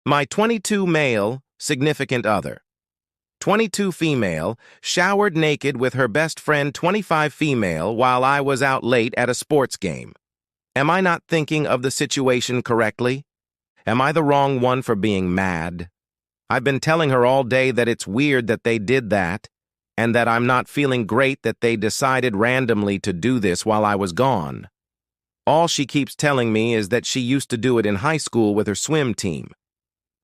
My 22 male significant other. 22 female showered naked with her best friend 25 female while I was out late at a sports game. Am I not thinking of the situation correctly? Am I the wrong one for being mad? I've been telling her all day that it's weird that they did that, and that I'm not feeling great that they decided randomly to do this while I was gone. All she keeps telling me is that she used to do it in high school with her swim team.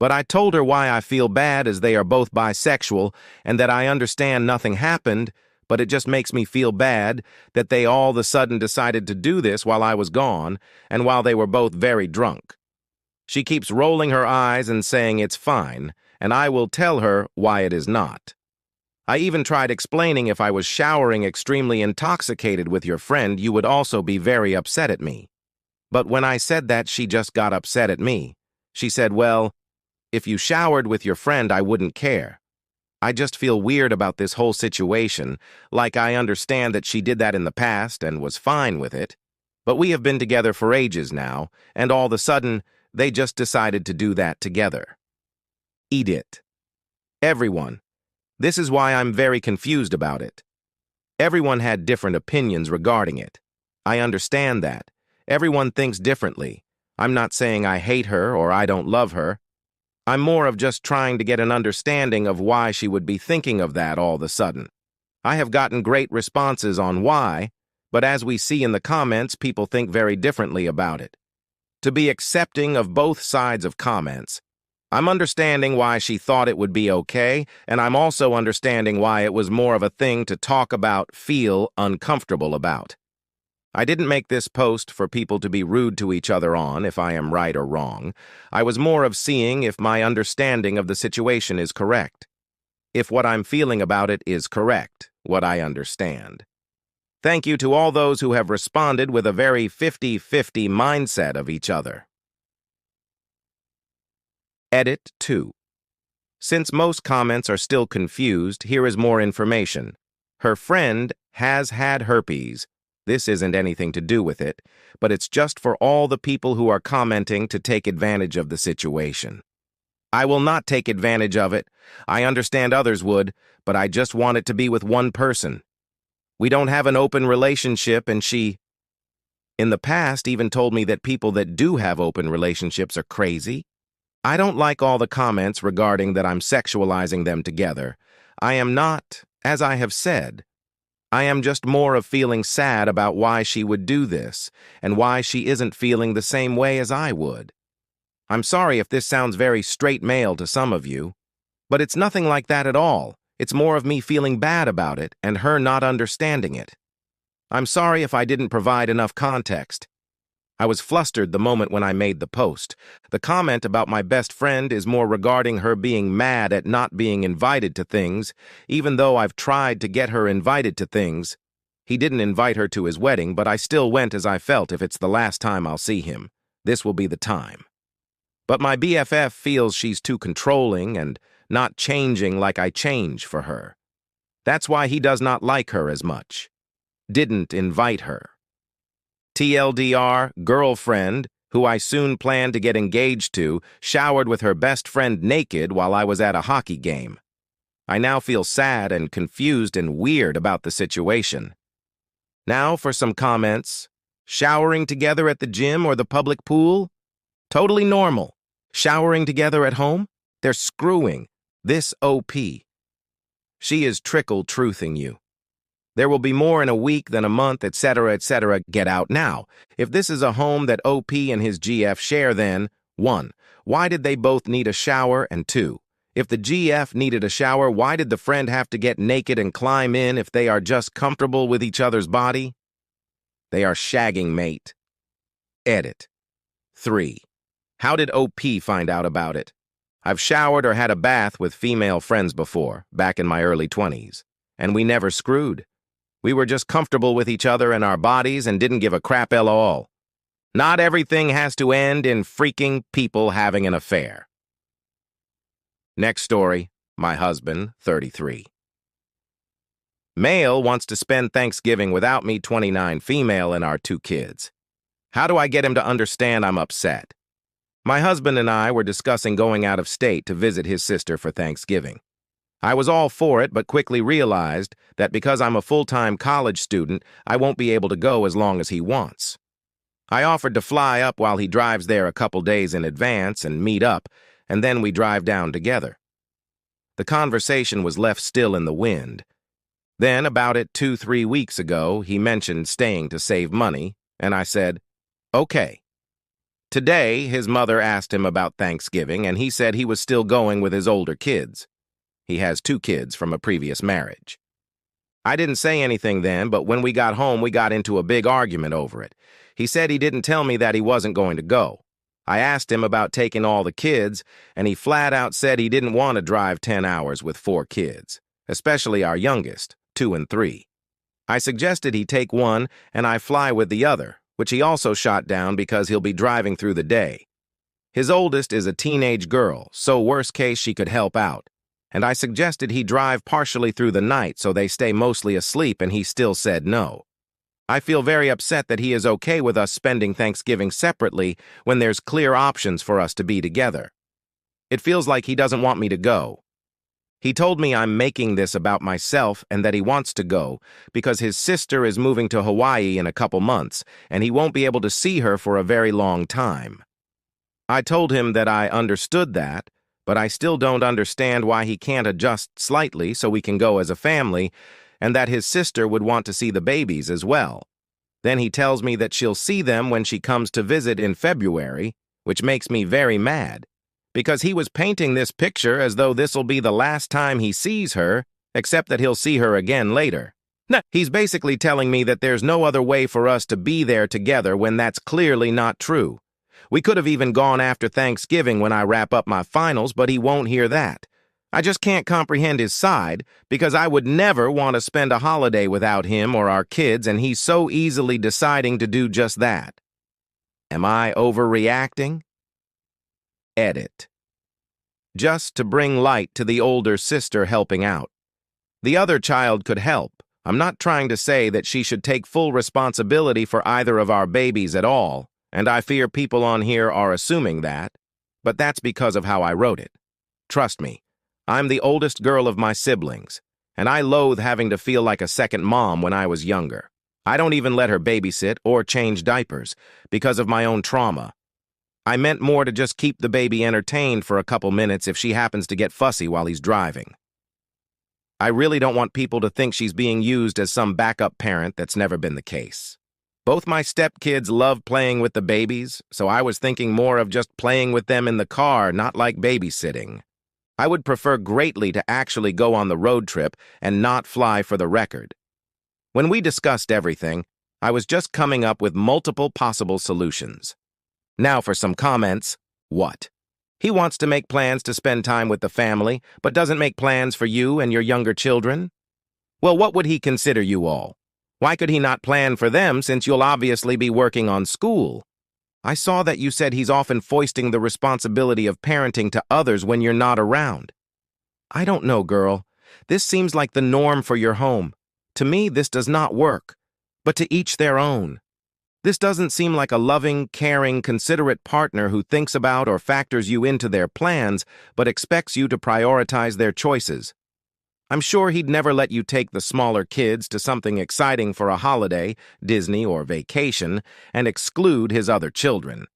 But I told her why I feel bad as they are both bisexual and that I understand nothing happened, but it just makes me feel bad that they all of a sudden decided to do this while I was gone and while they were both very drunk. She keeps rolling her eyes and saying it's fine, and I will tell her why it is not. I even tried explaining if I was showering extremely intoxicated with your friend, you would also be very upset at me. But when I said that, she just got upset at me. She said, well, if you showered with your friend, I wouldn't care. I just feel weird about this whole situation, like I understand that she did that in the past and was fine with it. But we have been together for ages now, and all of a sudden, they just decided to do that together. Eat it. Everyone. This is why I'm very confused about it. Everyone had different opinions regarding it. I understand that. Everyone thinks differently. I'm not saying I hate her or I don't love her. I'm more of just trying to get an understanding of why she would be thinking of that all of a sudden. I have gotten great responses on why, but as we see in the comments, people think very differently about it. To be accepting of both sides of comments, I'm understanding why she thought it would be okay, and I'm also understanding why it was more of a thing to talk about, feel uncomfortable about. I didn't make this post for people to be rude to each other on if I am right or wrong. I was more of seeing if my understanding of the situation is correct. If what I'm feeling about it is correct, what I understand. Thank you to all those who have responded with a very 50-50 mindset of each other. Edit 2. Since most comments are still confused, here is more information. Her friend has had herpes. This isn't anything to do with it, but it's just for all the people who are commenting to take advantage of the situation. I will not take advantage of it. I understand others would, but I just want it to be with one person. We don't have an open relationship, and she, in the past, even told me that people that do have open relationships are crazy. I don't like all the comments regarding that I'm sexualizing them together. I am not, as I have said. I am just more of feeling sad about why she would do this, and why she isn't feeling the same way as I would. I'm sorry if this sounds very straight male to some of you, but it's nothing like that at all. It's more of me feeling bad about it and her not understanding it. I'm sorry if I didn't provide enough context. I was flustered the moment when I made the post. The comment about my best friend is more regarding her being mad at not being invited to things, even though I've tried to get her invited to things. He didn't invite her to his wedding, but I still went as I felt if it's the last time I'll see him. This will be the time. But my BFF feels she's too controlling and not changing like I change for her. That's why he does not like her as much. Didn't invite her. TLDR, girlfriend, who I soon plan to get engaged to, showered with her best friend naked while I was at a hockey game. I now feel sad and confused and weird about the situation. Now for some comments. Showering together at the gym or the public pool? Totally normal. Showering together at home? They're screwing. This OP. She is trickle-truthing you. There will be more in a week than a month, etc., etc. Get out now. If this is a home that OP and his GF share, then 1. Why did they both need a shower? And 2. If the GF needed a shower, why did the friend have to get naked and climb in if they are just comfortable with each other's body? They are shagging, mate. Edit. 3. How did OP find out about it? I've showered or had a bath with female friends before, back in my early 20s, and we never screwed. We were just comfortable with each other and our bodies and didn't give a crap at all. Not everything has to end in freaking people having an affair. Next story, my husband, 33. Male wants to spend Thanksgiving without me, 29, female, and our 2 kids. How do I get him to understand I'm upset? My husband and I were discussing going out of state to visit his sister for Thanksgiving. I was all for it, but quickly realized that because I'm a full-time college student, I won't be able to go as long as he wants. I offered to fly up while he drives there a couple days in advance and meet up, and then we drive down together. The conversation was left still in the wind. Then, about 2-3 weeks ago, he mentioned staying to save money, and I said, okay. Today, his mother asked him about Thanksgiving, and he said he was still going with his older kids. He has 2 kids from a previous marriage. I didn't say anything then, but when we got home, we got into a big argument over it. He said he didn't tell me that he wasn't going to go. I asked him about taking all the kids, and he flat out said he didn't want to drive 10 hours with 4 kids, especially our youngest, 2 and 3. I suggested he take one and I fly with the other, which he also shot down because he'll be driving through the day. His oldest is a teenage girl, so worst case she could help out. And I suggested he drive partially through the night so they stay mostly asleep, and he still said no. I feel very upset that he is okay with us spending Thanksgiving separately when there's clear options for us to be together. It feels like he doesn't want me to go. He told me I'm making this about myself and that he wants to go because his sister is moving to Hawaii in a couple months and he won't be able to see her for a very long time. I told him that I understood that, but I still don't understand why he can't adjust slightly so we can go as a family, and that his sister would want to see the babies as well. Then he tells me that she'll see them when she comes to visit in February, which makes me very mad, because he was painting this picture as though this'll be the last time he sees her, except that he'll see her again later. He's basically telling me that there's no other way for us to be there together when that's clearly not true. We could have even gone after Thanksgiving when I wrap up my finals, but he won't hear that. I just can't comprehend his side, because I would never want to spend a holiday without him or our kids, and he's so easily deciding to do just that. Am I overreacting? Edit. Just to bring light to the older sister helping out. The other child could help. I'm not trying to say that she should take full responsibility for either of our babies at all, and I fear people on here are assuming that, but that's because of how I wrote it. Trust me, I'm the oldest girl of my siblings, and I loathe having to feel like a second mom when I was younger. I don't even let her babysit or change diapers because of my own trauma. I meant more to just keep the baby entertained for a couple minutes if she happens to get fussy while he's driving. I really don't want people to think she's being used as some backup parent. That's never been the case. Both my stepkids love playing with the babies, so I was thinking more of just playing with them in the car, not like babysitting. I would prefer greatly to actually go on the road trip and not fly for the record. When we discussed everything, I was just coming up with multiple possible solutions. Now for some comments. What? He wants to make plans to spend time with the family, but doesn't make plans for you and your younger children? Well, what would he consider you all? Why could he not plan for them since you'll obviously be working on school? I saw that you said he's often foisting the responsibility of parenting to others when you're not around. I don't know, girl. This seems like the norm for your home. To me, this does not work. But to each their own. This doesn't seem like a loving, caring, considerate partner who thinks about or factors you into their plans, but expects you to prioritize their choices. I'm sure he'd never let you take the smaller kids to something exciting for a holiday, Disney or vacation, and exclude his other children.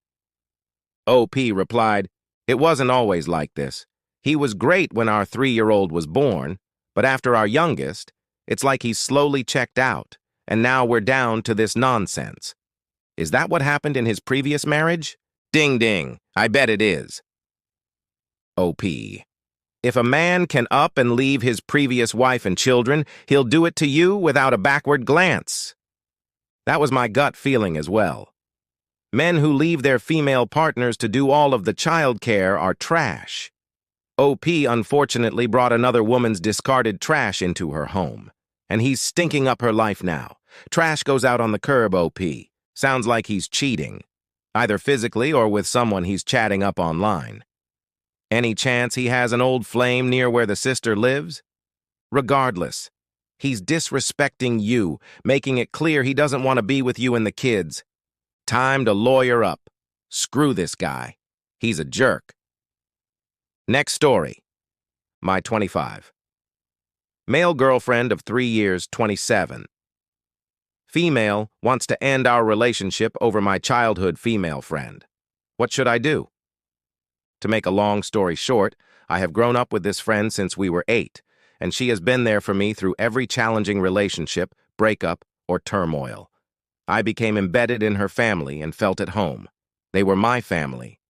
OP replied, "It wasn't always like this. He was great when our 3-year-old was born, but after our youngest, it's like he's slowly checked out, and now we're down to this nonsense. Is that what happened in his previous marriage? Ding ding, I bet it is." OP. If a man can up and leave his previous wife and children, he'll do it to you without a backward glance. That was my gut feeling as well. Men who leave their female partners to do all of the child care are trash. OP unfortunately brought another woman's discarded trash into her home, and he's stinking up her life now. Trash goes out on the curb, OP. Sounds like he's cheating, either physically or with someone he's chatting up online. Any chance he has an old flame near where the sister lives? Regardless, he's disrespecting you, making it clear he doesn't want to be with you and the kids. Time to lawyer up. Screw this guy. He's a jerk. Next story. My 25. Male girlfriend of 3 years, 27. Female wants to end our relationship over my childhood female friend. What should I do? To make a long story short, I have grown up with this friend since we were 8, and she has been there for me through every challenging relationship, breakup, or turmoil. I became embedded in her family and felt at home. They were my family.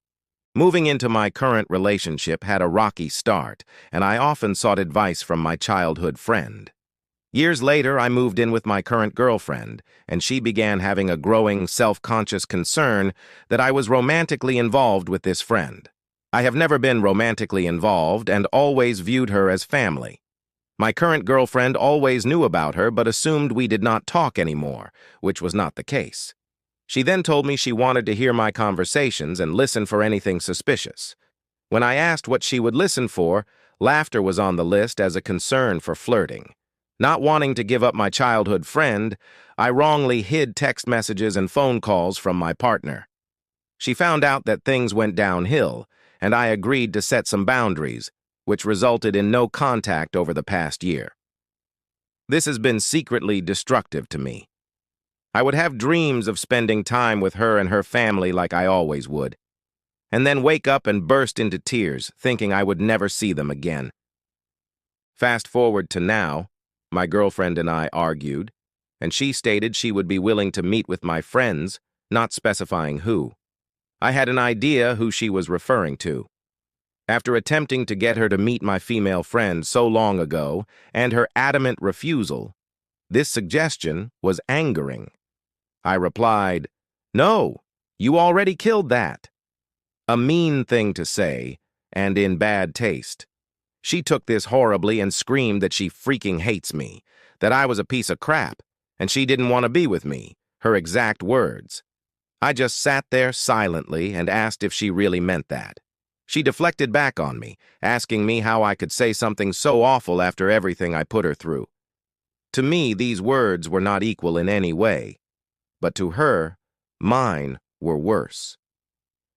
Moving into my current relationship had a rocky start, and I often sought advice from my childhood friend. Years later, I moved in with my current girlfriend, and she began having a growing self-conscious concern that I was romantically involved with this friend. I have never been romantically involved and always viewed her as family. My current girlfriend always knew about her but assumed we did not talk anymore, which was not the case. She then told me she wanted to hear my conversations and listen for anything suspicious. When I asked what she would listen for, laughter was on the list as a concern for flirting. Not wanting to give up my childhood friend, I wrongly hid text messages and phone calls from my partner. She found out that things went downhill, and I agreed to set some boundaries, which resulted in no contact over the past year. This has been secretly destructive to me. I would have dreams of spending time with her and her family like I always would, and then wake up and burst into tears, thinking I would never see them again. Fast forward to now, my girlfriend and I argued, and she stated she would be willing to meet with my friends, not specifying who. I had an idea who she was referring to. After attempting to get her to meet my female friend so long ago, and her adamant refusal, this suggestion was angering. I replied, "No, you already killed that." A mean thing to say, and in bad taste. She took this horribly and screamed that she freaking hates me, that I was a piece of crap, and she didn't want to be with me, her exact words. I just sat there silently and asked if she really meant that. She deflected back on me, asking me how I could say something so awful after everything I put her through. To me, these words were not equal in any way, but to her, mine were worse.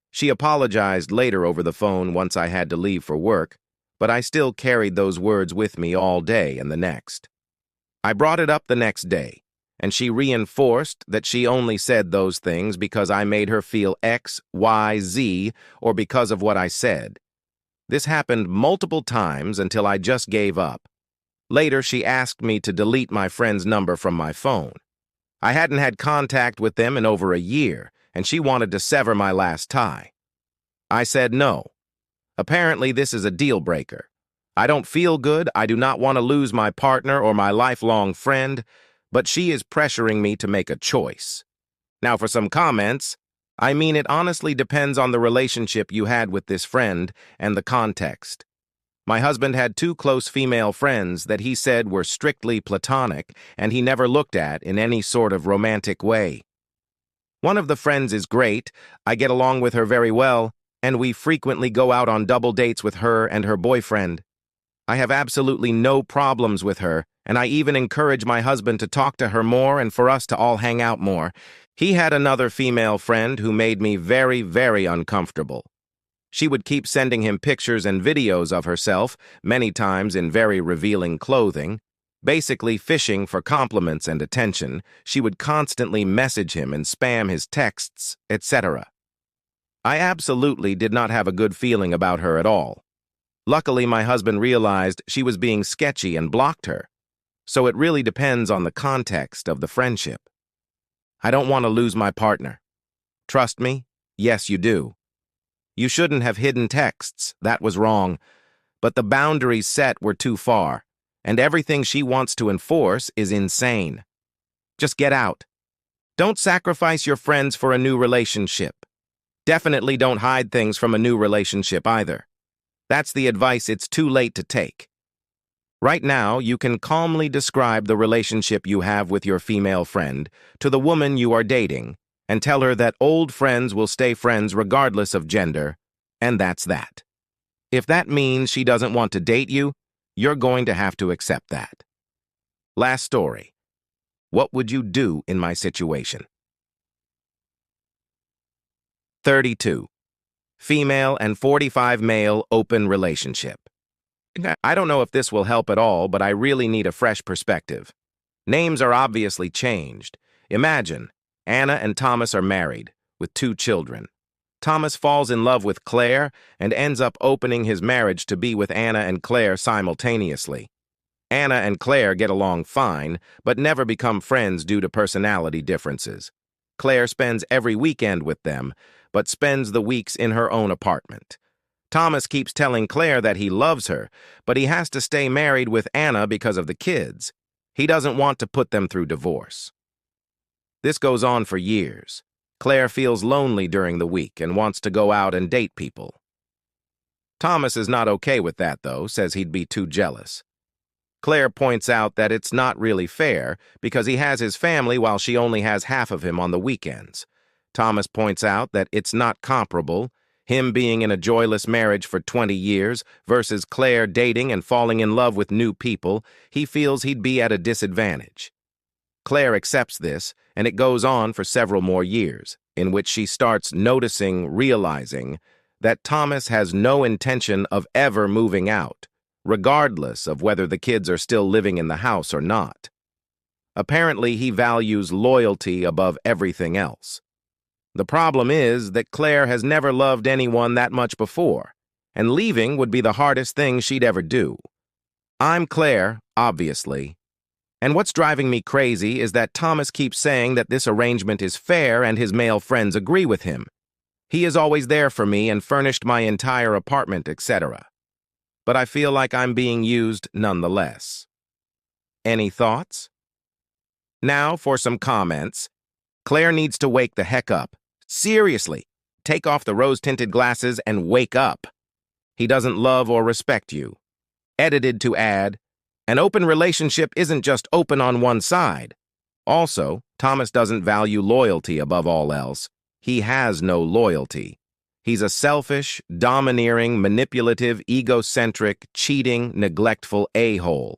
She apologized later over the phone once I had to leave for work, but I still carried those words with me all day and the next. I brought it up the next day, and she reinforced that she only said those things because I made her feel X, Y, Z, or because of what I said. This happened multiple times until I just gave up. Later, she asked me to delete my friend's number from my phone. I hadn't had contact with them in over a year, and she wanted to sever my last tie. I said no. Apparently, this is a deal breaker. I don't feel good, I do not want to lose my partner or my lifelong friend, but she is pressuring me to make a choice. Now for some comments, I mean it honestly depends on the relationship you had with this friend and the context. My husband had 2 close female friends that he said were strictly platonic and he never looked at in any sort of romantic way. One of the friends is great, I get along with her very well, and we frequently go out on double dates with her and her boyfriend. I have absolutely no problems with her, and I even encourage my husband to talk to her more and for us to all hang out more. He had another female friend who made me very, very uncomfortable. She would keep sending him pictures and videos of herself, many times in very revealing clothing. Basically fishing for compliments and attention, she would constantly message him and spam his texts, etc. I absolutely did not have a good feeling about her at all. Luckily, my husband realized she was being sketchy and blocked her. So it really depends on the context of the friendship. I don't want to lose my partner. Trust me? Yes, you do. You shouldn't have hidden texts, that was wrong. But the boundaries set were too far, and everything she wants to enforce is insane. Just get out. Don't sacrifice your friends for a new relationship. Definitely don't hide things from a new relationship either. That's the advice it's too late to take. Right now, you can calmly describe the relationship you have with your female friend to the woman you are dating and tell her that old friends will stay friends regardless of gender, and that's that. If that means she doesn't want to date you, you're going to have to accept that. Last story. What would you do in my situation? 32. female and 45 male open relationship. I don't know if this will help at all, but I really need a fresh perspective. Names are obviously changed. Imagine, Anna and Thomas are married, with 2 children. Thomas falls in love with Claire and ends up opening his marriage to be with Anna and Claire simultaneously. Anna and Claire get along fine, but never become friends due to personality differences. Claire spends every weekend with them, but spends the weeks in her own apartment. Thomas keeps telling Claire that he loves her, but he has to stay married with Anna because of the kids. He doesn't want to put them through divorce. This goes on for years. Claire feels lonely during the week and wants to go out and date people. Thomas is not okay with that, though, says he'd be too jealous. Claire points out that it's not really fair because he has his family while she only has half of him on the weekends. Thomas points out that it's not comparable, him being in a joyless marriage for 20 years versus Claire dating and falling in love with new people. He feels he'd be at a disadvantage. Claire accepts this, and it goes on for several more years, in which she starts realizing that Thomas has no intention of ever moving out, regardless of whether the kids are still living in the house or not. Apparently, he values loyalty above everything else. The problem is that Claire has never loved anyone that much before, and leaving would be the hardest thing she'd ever do. I'm Claire, obviously, and what's driving me crazy is that Thomas keeps saying that this arrangement is fair and his male friends agree with him. He is always there for me and furnished my entire apartment, etc. But I feel like I'm being used nonetheless. Any thoughts? Now for some comments. Claire needs to wake the heck up. Seriously, take off the rose-tinted glasses and wake up. He doesn't love or respect you. Edited to add, an open relationship isn't just open on one side. Also, Thomas doesn't value loyalty above all else. He has no loyalty. He's a selfish, domineering, manipulative, egocentric, cheating, neglectful a-hole.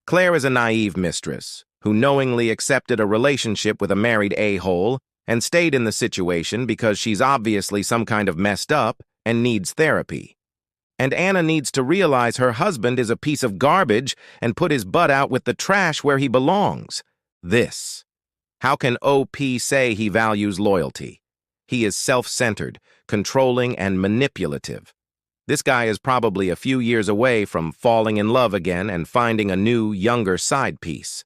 Claire is a naive mistress who knowingly accepted a relationship with a married a-hole and stayed in the situation because she's obviously some kind of messed up and needs therapy. And Anna needs to realize her husband is a piece of garbage and put his butt out with the trash where he belongs. This. How can OP say he values loyalty? He is self-centered, controlling, and manipulative. This guy is probably a few years away from falling in love again and finding a new, younger side piece.